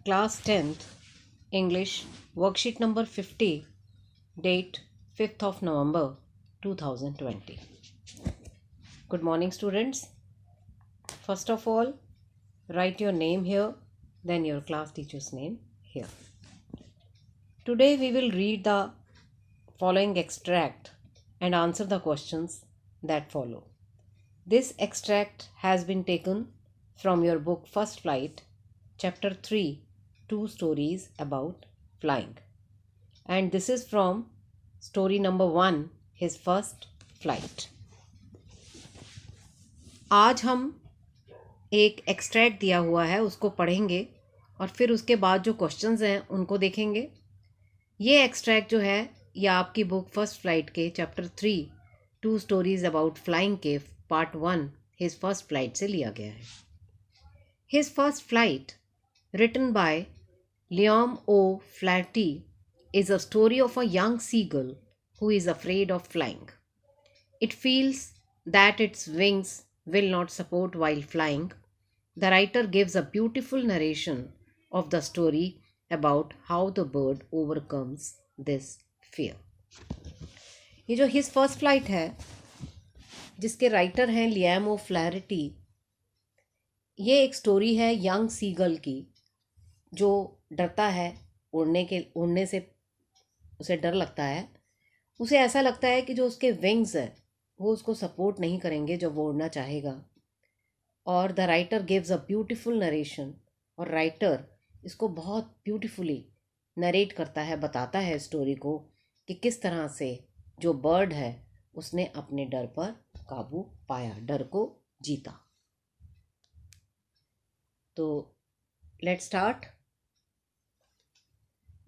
Class 10th, English, worksheet number 50, date 5th of November 2020. Good morning, students. First of all, write your name here, then your class teacher's name here. Today we will read the following extract and answer the questions that follow. This extract has been taken from your book First Flight, Chapter 3, Two Stories About Flying. And this is from story number 1, His First Flight. आज हम एक extract दिया हुआ है उसको पढ़ेंगे और फिर उसके बाद जो क्वेश्चंस हैं उनको देखेंगे. ये एक्सट्रैक्ट जो है ये आपकी बुक फर्स्ट फ्लाइट के chapter 3 two stories about flying के पार्ट 1 हिज फर्स्ट फ्लाइट से लिया गया है. His first flight written by Liam O. Flaherty is a story of a young seagull who is afraid of flying. It feels that its wings will not support while flying. The writer gives a beautiful narration of the story about how the bird overcomes this fear. ये जो his first flight है जिसके writer हैं Liam ओ फ्लैरिटी, ये एक story है young seagull की जो डरता है उड़ने से. उसे डर लगता है. उसे ऐसा लगता है कि जो उसके विंग्स है वो उसको सपोर्ट नहीं करेंगे जब वो उड़ना चाहेगा. और the writer gives a beautiful narration, और राइटर इसको बहुत ब्यूटीफुली नरेट करता है, बताता है स्टोरी को कि किस तरह से जो बर्ड है उसने अपने डर पर काबू पाया, डर को जीता. तो let's start.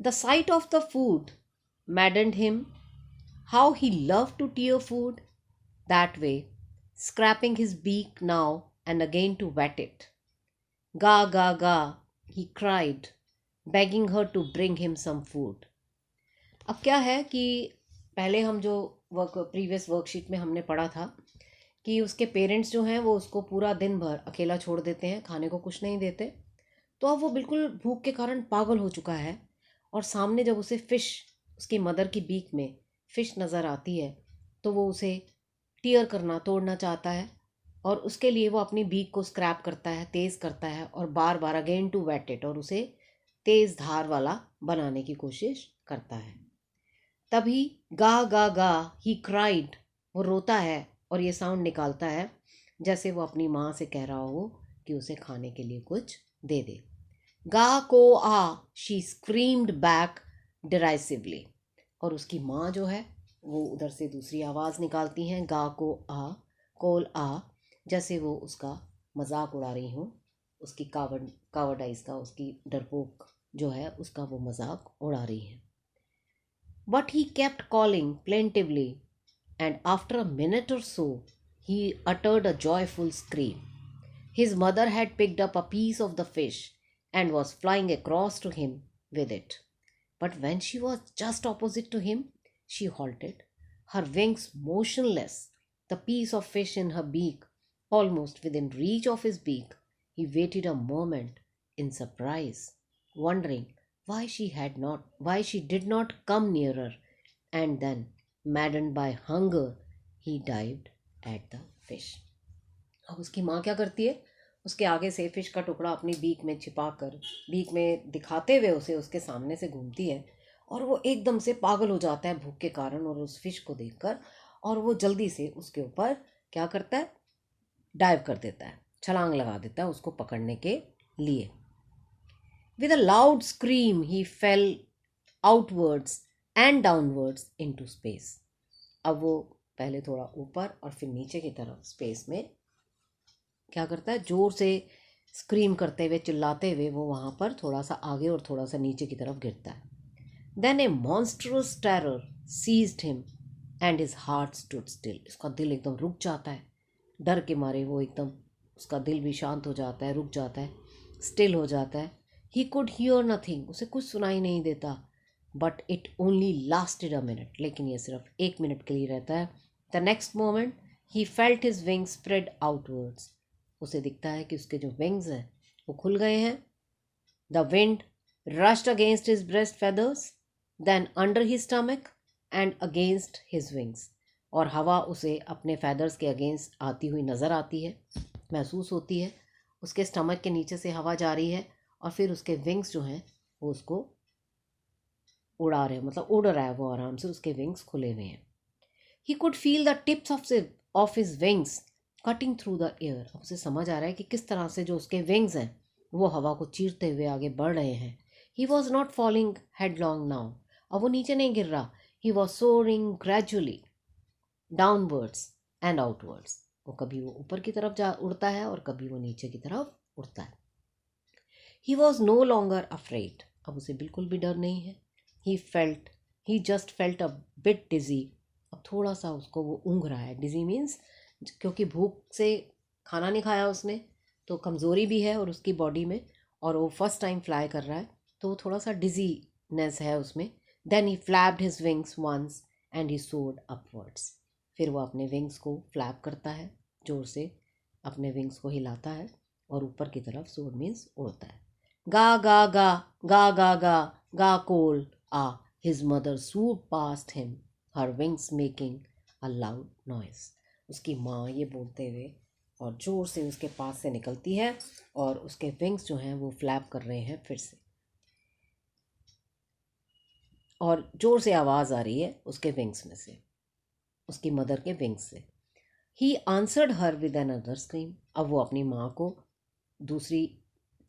The sight of the food maddened him. How he loved to tear food that way, scraping his beak now and again to wet it. Ga, ga, ga, he cried, begging her to bring him some food. अब क्या है कि पहले हम जो previous worksheet में हमने पढ़ा था कि उसके पेरेंट्स जो हैं वो उसको पूरा दिन भर अकेला छोड़ देते हैं, खाने को कुछ नहीं देते. तो अब वो बिल्कुल भूख के कारण पागल हो चुका है. और सामने जब उसे फ़िश, उसकी मदर की बीक में फ़िश नज़र आती है तो वो उसे टीयर करना, तोड़ना चाहता है. और उसके लिए वो अपनी बीक को स्क्रैप करता है, तेज़ करता है और बार बार अगेन टू वेट इट, और उसे तेज़ धार वाला बनाने की कोशिश करता है. तभी गा गा गा ही क्राइड, वो रोता है और ये साउंड निकालता है जैसे वो अपनी माँ से कह रहा हो कि उसे खाने के लिए कुछ दे दे. गा को आ, शी स्क्रीम्ड बैक डिराइसिवली. और उसकी माँ जो है वो उधर से दूसरी आवाज़ निकालती हैं, गा को आ, कोल आ, जैसे वो उसका मजाक उड़ा रही हूँ, उसकी कावर्डाइज का, उसकी डरपोक जो है उसका वो मजाक उड़ा रही है. But he kept calling plaintively and after a minute or so he uttered a joyful scream. His mother had picked up a piece of the fish and was flying across to him with it. But when she was just opposite to him, she halted, her wings motionless, the piece of fish in her beak almost within reach of his beak. He waited a moment in surprise, wondering why she did not come nearer, and then, maddened by hunger, he dived at the fish. अब उसकी माँ क्या करती है, उसके आगे से fish का टुकड़ा अपनी बीक में छिपाकर, बीक में दिखाते हुए उसे उसके सामने से घूमती है. और वो एकदम से पागल हो जाता है भूख के कारण और उस फिश को देखकर, और वो जल्दी से उसके ऊपर क्या करता है, डाइव कर देता है, छलांग लगा देता है उसको पकड़ने के लिए. With a loud scream he fail outwards and downwards into space. अब वो पहले थोड़ा ऊपर और फिर नीचे की तरफ स्पेस में क्या करता है, जोर से स्क्रीम करते हुए, चिल्लाते हुए वो वहाँ पर थोड़ा सा आगे और थोड़ा सा नीचे की तरफ गिरता है. Then a monstrous terror seized him and his heart stood still. उसका दिल एकदम रुक जाता है, डर के मारे वो एकदम, उसका दिल भी शांत हो जाता है, रुक जाता है, स्टिल हो जाता है. ही कुड हियर नथिंग, उसे कुछ सुनाई नहीं देता. But it only lasted a minute, लेकिन ये सिर्फ 1 मिनट के लिए रहता है. The next moment he felt his wings spread outwards. उसे दिखता है कि उसके जो विंग्स हैं वो खुल गए हैं the wind rushed against his breast feathers, then under his stomach and against his wings. और हवा उसे अपने फैदर्स के अगेंस्ट आती हुई नज़र आती है, महसूस होती है। उसके स्टमक के नीचे से हवा जा रही है और फिर उसके विंग्स जो हैं वो उसको उड़ा रहे हैं, मतलब उड़ रहा है वो आराम से, उसके विंग्स खुले हुए हैं। He could feel the tips of his wings cutting through the air. अब उसे समझ आ रहा है कि किस तरह से जो उसके विंग्स हैं वो हवा को चीरते हुए आगे बढ़ रहे हैं। He was not falling headlong now, अब वो नीचे नहीं गिर रहा। He was soaring gradually downwards and outwards. वो कभी वो ऊपर की तरफ जा उड़ता है और कभी वो नीचे की तरफ उड़ता है। He was no longer afraid, अब उसे बिल्कुल भी डर नहीं है। He just felt a bit dizzy, अब थोड़ा सा उसको वो ऊँघ रहा है। डिजी मीन्स क्योंकि भूख से खाना नहीं खाया उसने, तो कमज़ोरी भी है और उसकी बॉडी में, और वो फर्स्ट टाइम फ्लाई कर रहा है तो वो थोड़ा सा डिजीनेस है उसमें। Then he flapped his wings once and he soared upwards. फिर वो अपने विंग्स को फ्लैप करता है, जोर से अपने विंग्स को हिलाता है और ऊपर की तरफ सोर मीन्स उड़ता है। गा गा गा गा गा गा गा कोल आ, his mother swooped past him, her wings making a loud noise. उसकी माँ ये बोलते हुए और ज़ोर से उसके पास से निकलती है और उसके विंग्स जो हैं वो फ्लैप कर रहे हैं फिर से, और ज़ोर से आवाज़ आ रही है उसके विंग्स में से, उसकी मदर के विंग्स से। He answered her with an other scream, अब वो अपनी माँ को दूसरी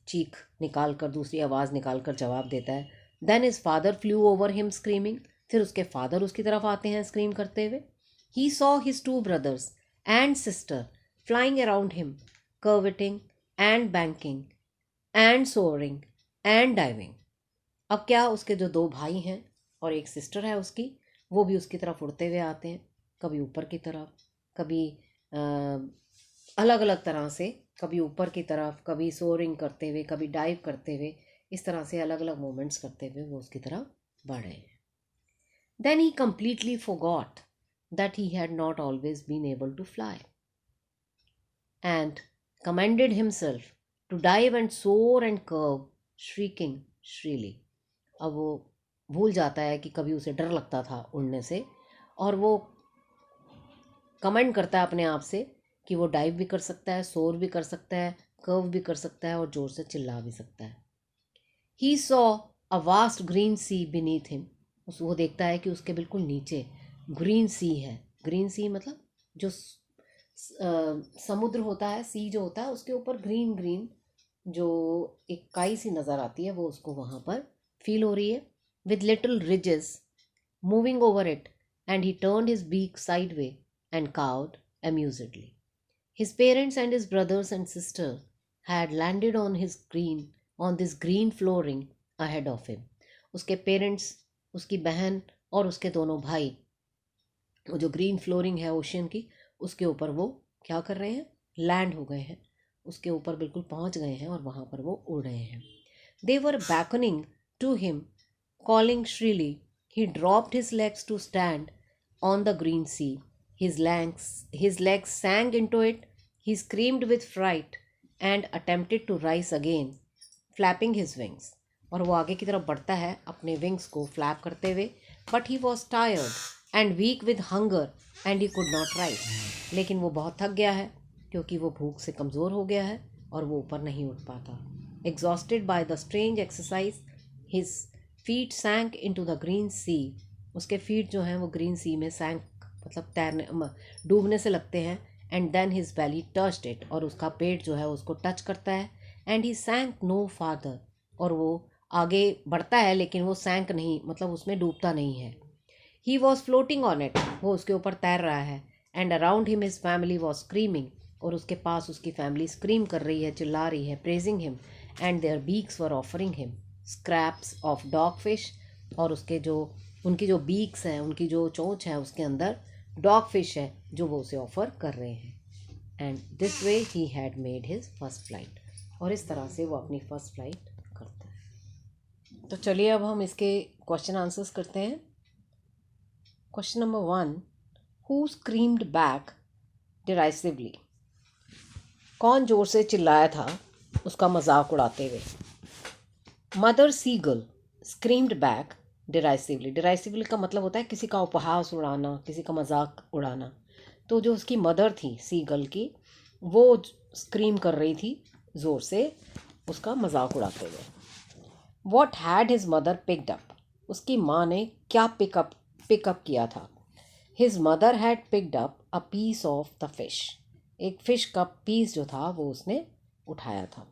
चीख निकाल कर, दूसरी आवाज़ निकाल कर जवाब देता है। Then his father flew over him screaming, फिर उसके फादर उसकी तरफ आते हैं स्क्रीम करते हुए। He saw his two brothers and sister flying around him, curvetting and banking and soaring and diving. अब क्या, उसके जो दो भाई हैं और एक सिस्टर है उसकी, वो भी उसकी तरफ उड़ते हुए आते हैं, कभी ऊपर की तरफ, कभी अलग अलग तरह से, कभी ऊपर की तरफ, कभी सोअरिंग करते हुए, कभी डाइव करते हुए, इस तरह से अलग अलग मूवमेंट्स करते हुए वो उसकी तरफ बढ़ रहे हैं। Then he completely forgot that he had not always been able to fly and commended himself to dive and soar and curve, shrieking shrilly। अब वो भूल जाता है कि कभी उसे डर लगता था उड़ने से, और वो कमेंड करता है अपने आप से कि वो डाइव भी कर सकता है, सोर भी कर सकता है, कर्व भी कर सकता है और ज़ोर से चिल्ला भी सकता है। He saw a vast green sea beneath him, वो देखता है कि उसके बिल्कुल नीचे ग्रीन सी है। ग्रीन सी मतलब जो समुद्र होता है, सी जो होता है उसके ऊपर ग्रीन ग्रीन जो एक काई सी नज़र आती है, वो उसको वहाँ पर फील हो रही है। With little ridges moving over it and he turned his beak sideways and cawed amusedly. His parents and his brothers and sister had landed on this green flooring ahead of him. उसके parents, उसकी बहन और उसके दोनों भाई, वो जो green flooring है ओशियन की, उसके ऊपर वो क्या कर रहे हैं, लैंड हो गए हैं, उसके ऊपर बिल्कुल पहुंच गए हैं और वहाँ पर वो उड़ रहे हैं। They were beckoning to him, calling shrilly. He dropped his legs to stand on the green sea. His legs sank into it. He screamed with fright and attempted to rise again, flapping his wings. और वो आगे की तरफ बढ़ता है अपने wings को flap करते हुए, but he was tired and weak with hunger and he could not rise. लेकिन वो बहुत थक गया है क्योंकि वो भूख से कमज़ोर हो गया है और वो ऊपर नहीं उठ पाता। Exhausted by the strange exercise his feet sank into the green sea, उसके फीट जो हैं वो ग्रीन सी में सैंक मतलब तैरने डूबने से लगते हैं। And then his belly touched it, और उसका पेट जो है उसको टच करता है। And he sank no farther, और वो आगे बढ़ता है लेकिन वो सैंक नहीं, मतलब उसमें डूबता नहीं है। He was floating on it, वो उसके ऊपर तैर रहा है। And around him his family was screaming, और उसके पास उसकी फैमिली स्क्रीम कर रही है, चिल्ला रही है, praising him. And their beaks were offering him scraps of dogfish, और उसके जो उनकी जो बीक्स हैं, उनकी जो चोंच है उसके अंदर डॉग फिश है जो वो उसे ऑफर कर रहे हैं। And this way he had made his first flight, और इस तरह से वो अपनी फर्स्ट फ्लाइट करता है। तो चलिए अब हम इसके क्वेश्चन आंसर्स करते हैं। Question number 1, who screamed back derisively, कौन जोर से चिल्लाया था उसका मजाक उड़ाते हुए। Mother seagull screamed back derisively. Derisively का मतलब होता है किसी का उपहास उड़ाना, किसी का मजाक उड़ाना। तो जो उसकी मदर थी सीगल की, वो स्क्रीम कर रही थी ज़ोर से, उसका मजाक उड़ाते हुए। What had his mother picked up. उसकी माँ ने क्या पिकअप किया था। His mother had picked up a piece of the fish. एक फिश का पीस जो था वो उसने उठाया था।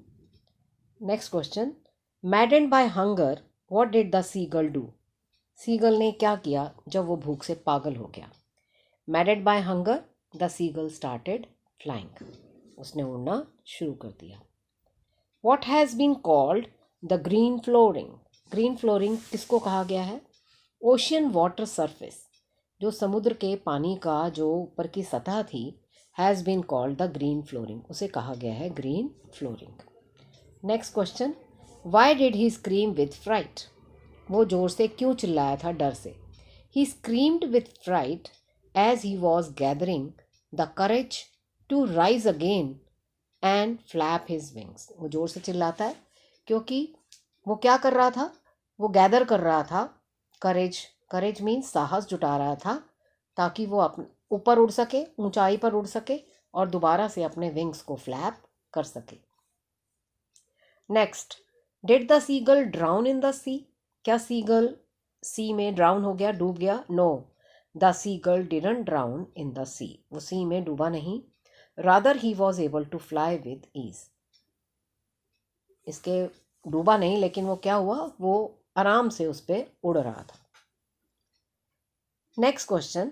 Next question, maddened by hunger what did the seagull do. Seagull ने क्या किया जब वो भूख से पागल हो गया। Maddened by hunger the seagull started flying. उसने उड़ना शुरू कर दिया। What has been called the green flooring. Green flooring किसको कहा गया है। ओशियन वाटर सरफेस, जो समुद्र के पानी का जो ऊपर की सतह थी, has been called the green flooring, उसे कहा गया है green flooring. Next question, why did he scream with fright. वो जोर से क्यों चिल्लाया था डर से। He screamed with fright as he was gathering the courage to rise again and flap his wings. वो जोर से चिल्लाता है क्योंकि वो क्या कर रहा था, वो गैदर कर रहा था करेज। करेज मीन्स साहस जुटा रहा था ताकि वो अपने ऊपर उड़ सके, ऊंचाई पर उड़ सके और दोबारा से अपने विंग्स को फ्लैप कर सके। Next, did the seagull drown in the sea. क्या सीगल सी में ड्राउन हो गया, डूब गया। No, the seagull didn't drown in the sea. वो सी में डूबा नहीं। Rather he was able to fly with ease. इसके डूबा नहीं, लेकिन वो क्या हुआ, वो आराम से उस पर उड़ रहा था। Next question,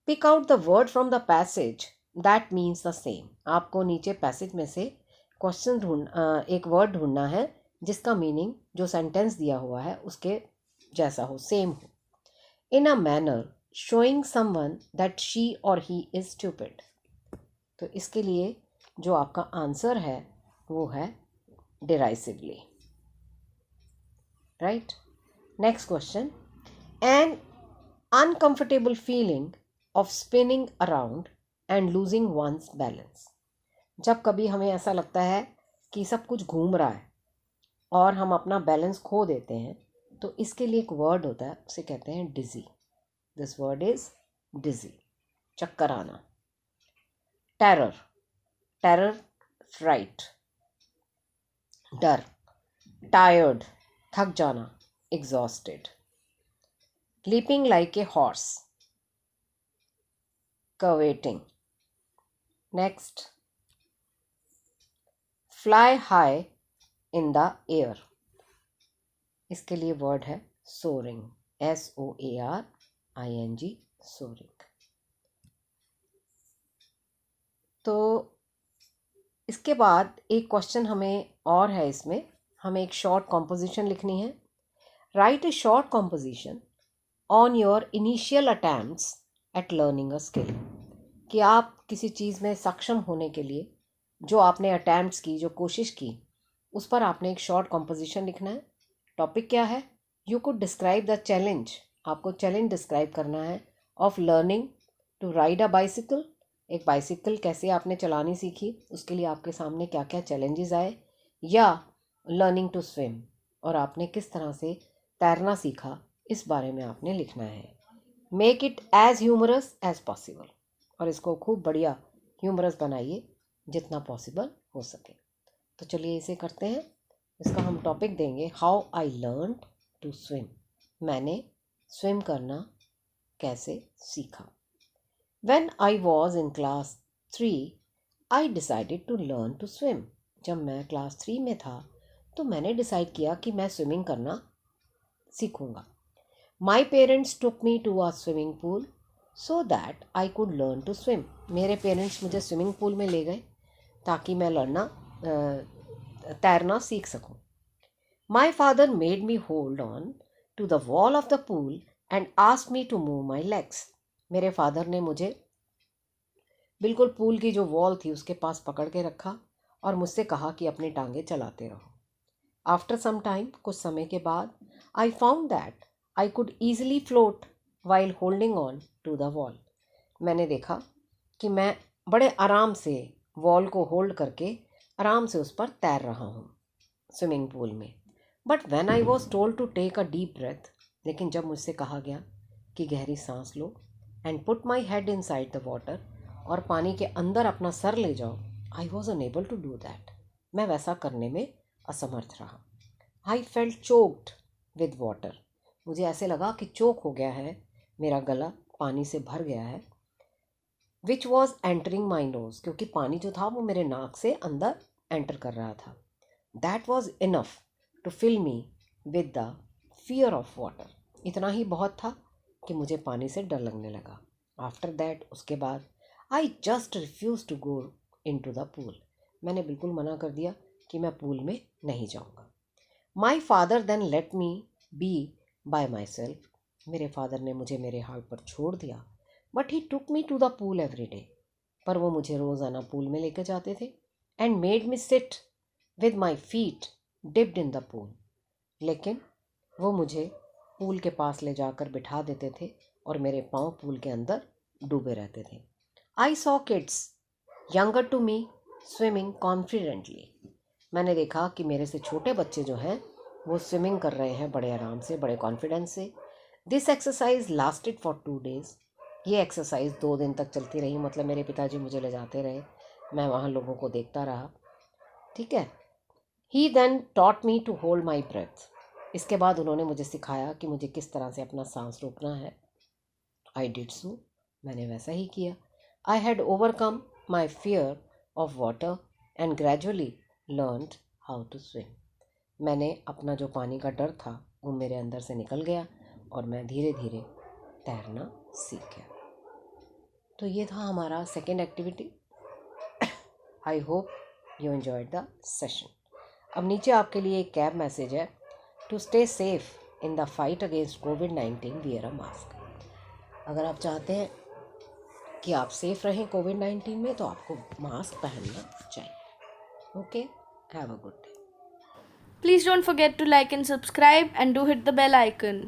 pick out the word from the passage that means the same. आपको नीचे पैसेज में से एक वर्ड ढूंढना है जिसका मीनिंग जो सेंटेंस दिया हुआ है उसके जैसा हो, सेम हो। In a manner showing someone that she or he is stupid. तो इसके लिए जो आपका आंसर है वो है derisively, right. Next question, an uncomfortable feeling of spinning around and losing once balance. जब कभी हमें ऐसा लगता है कि सब कुछ घूम रहा है और हम अपना बैलेंस खो देते हैं, तो इसके लिए एक वर्ड होता है, उसे कहते हैं डिजी। दिस वर्ड इज डिजी, चक्कर आना। टेरर, टेरर फ्राइट, डर। टायर्ड, थक जाना, exhausted. Leaping like a horse, curveting. Next, fly high in the air. इसके लिए वर्ड है सोरिंग, SOARING, सोरिंग। तो इसके बाद एक क्वेश्चन हमें और है, इसमें हमें एक शॉर्ट कॉम्पोजिशन लिखनी है। Right A short composition on your initial attempts eight learning a skill. कि आप किसी चीज़ में सक्षम होने के लिए जो आपने अटैम्प्ट्स की, जो कोशिश की, उस पर आपने एक शॉर्ट कॉम्पोजिशन लिखना है। टॉपिक क्या है, you could describe the challenge. आपको चैलेंज डिस्क्राइब करना है of learning to ride a bicycle. एक बाइसिकल कैसे आपने चलानी सीखी, उसके लिए आपके सामने क्या क्या चैलेंजेस आए। या लर्निंग टू स्विम, और आपने किस तरह से तैरना सीखा, इस बारे में आपने लिखना है। Make it as humorous as possible, और इसको खूब बढ़िया ह्यूमरस बनाइए जितना पॉसिबल हो सके। तो चलिए इसे करते हैं। इसका हम टॉपिक देंगे how I learn to swim. मैंने स्विम करना कैसे सीखा। When I was in class 3, I decided to learn to swim. जब मैं क्लास 3 में था तो मैंने डिसाइड किया कि मैं स्विमिंग करना सीखूंगा। My parents took me to a swimming pool so that I could learn to swim. मेरे पेरेंट्स मुझे स्विमिंग पूल में ले गए ताकि मैं तैरना सीख सकूं। My father made me hold on to the wall of the pool and asked me to move my legs. मेरे फादर ने मुझे बिल्कुल पूल की जो वॉल थी उसके पास पकड़ के रखा और मुझसे कहा कि अपनी टांगे चलाते रहो। आफ्टर सम टाइम, कुछ समय के बाद, I found that I could easily float while holding on to the wall. मैंने देखा कि मैं बड़े आराम से वॉल को होल्ड करके आराम से उस पर तैर रहा हूँ स्विमिंग पूल में। But when I was told to take a deep breath, लेकिन जब मुझसे कहा गया कि गहरी सांस लो and put my head inside the water, और पानी के अंदर अपना सर ले जाओ, I was unable to do that. मैं वैसा करने में असमर्थ रहा। I felt choked with water, मुझे ऐसे लगा कि चोक हो गया है, मेरा गला पानी से भर गया है। Which was entering my nose, क्योंकि पानी जो था वो मेरे नाक से अंदर एंटर कर रहा था। That was enough to fill me with the fear of water, इतना ही बहुत था कि मुझे पानी से डर लगने लगा। आफ्टर दैट, उसके बाद, I just refuse to go into the pool, मैंने बिल्कुल मना कर दिया कि मैं पूल में नहीं जाऊँगा। My father then let me be by myself, मेरे फादर ने मुझे मेरे हाल पर छोड़ दिया। But he took me to the pool every day, पर वो मुझे रोज़ाना पूल में लेकर जाते थे। And made me sit with my feet dipped in the pool, लेकिन वो मुझे पूल के पास ले जाकर बिठा देते थे और मेरे पाँव पूल के अंदर डूबे रहते थे। I saw kids younger to me swimming confidently, मैंने देखा कि मेरे से छोटे बच्चे जो हैं वो स्विमिंग कर रहे हैं बड़े आराम से, बड़े कॉन्फिडेंस से। This exercise lasted for 2 days, ये एक्सरसाइज 2 दिन तक चलती रही, मतलब मेरे पिताजी मुझे ले जाते रहे, मैं वहाँ लोगों को देखता रहा। ठीक है। He then taught me to hold my breath, इसके बाद उन्होंने मुझे सिखाया कि मुझे किस तरह से अपना सांस रोकना है। आई डिड सो, मैंने वैसा ही किया। I had overcome my fear of water and gradually learned how to swim, मैंने अपना जो पानी का डर था वो मेरे अंदर से निकल गया और मैं धीरे धीरे तैरना सीख गया। तो ये था हमारा second activity. I hope you enjoyed the session. अब नीचे आपके लिए एक कैब मैसेज है, to stay safe in the fight against कोविड-19 वियर अ मास्क। अगर आप चाहते हैं कि आप सेफ रहें कोविड-19 में, तो आपको मास्क पहनना चाहिए। Okay, have a good day. Please don't forget to like and subscribe and do hit the bell icon.